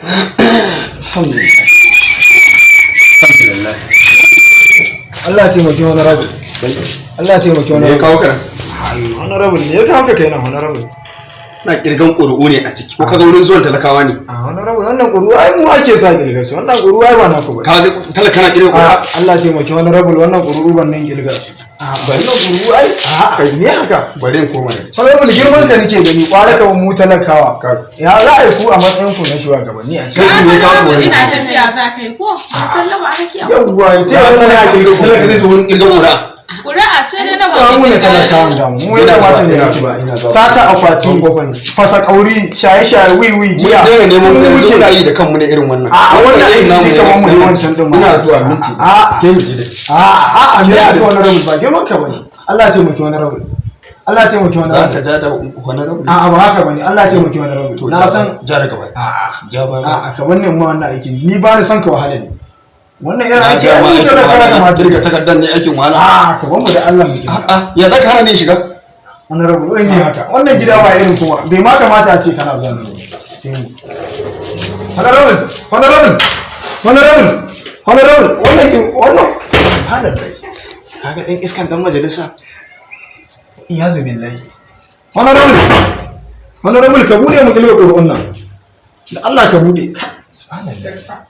Alhamdulillah. Alhamdulillah. Allah ya taimaki wani rabu. Allah ya taimaki wani Me ya rabu. kawo kana? Wani rabu ne ya kawo ka kenan wani rabu. Na kirgan ƙuri'u ne a ciki ko kaga wurin zuwan talakawa ne. Wani rabu wannan ƙuru ai mu ake sa ƙirgar su wannan ƙuru ai ba na ku ba. Kaga talaka na kirgan ƙuri'a. Allah ya taimaki wani rabu wannan ƙuru ban nan ƙirgar su. Bari na ƙuru ai kai ne haka. Bari in koma da. Wani rabu girman ka nake gani kwara ka mu talakawa. Ya za a yi ku a matsayin ku na shugabanni a cikin. Me ya kawo wani? Ina tafiya za ka yi ko? Ba sallama ake yi. Yawwa ita yana ya ƙirgar Talaka zai zo wurin kirgan ƙuri'a. Ƙuri'a ce ne na ba mu ne talakawan da mu ya kamata ne yake ba sata akwati fasa kauri shaye-shaye wiwi giya Mun dai neman mu yanzu muna yi da kanmu ne irin wannan. a wannan aiki ne kamar mu ne wancan din ma Ina zuwa minti. Ke mu je dai. a me aka wani rabu ba girman ka bane Allah ya taimaki wani rabu Allah ya taimaki wani Za ka rabu ja da wani rabu. a ba haka bane Allah ya taimaki wani rabu na san ja daga bai. Ja ba. a ka banne mu wannan aikin ni ba ni san ka wahala ne wannan irin aiki Ja ma ai aikin da kana wahala. kamata Dirga takardar ne aikin wahala. a ka ban mu da Allah mu gida Ya za ka hana ne shiga? wani rabu wai ne haka wannan gida ba irin kuma bai ma kamata a ce kana zuwa nan honorable wannan halar rai kaga ɗan iskan ɗan majalisa iya zubin lai honorable ka bude mu kilwa ƙuri'un nan da Allah ka bude subhanallah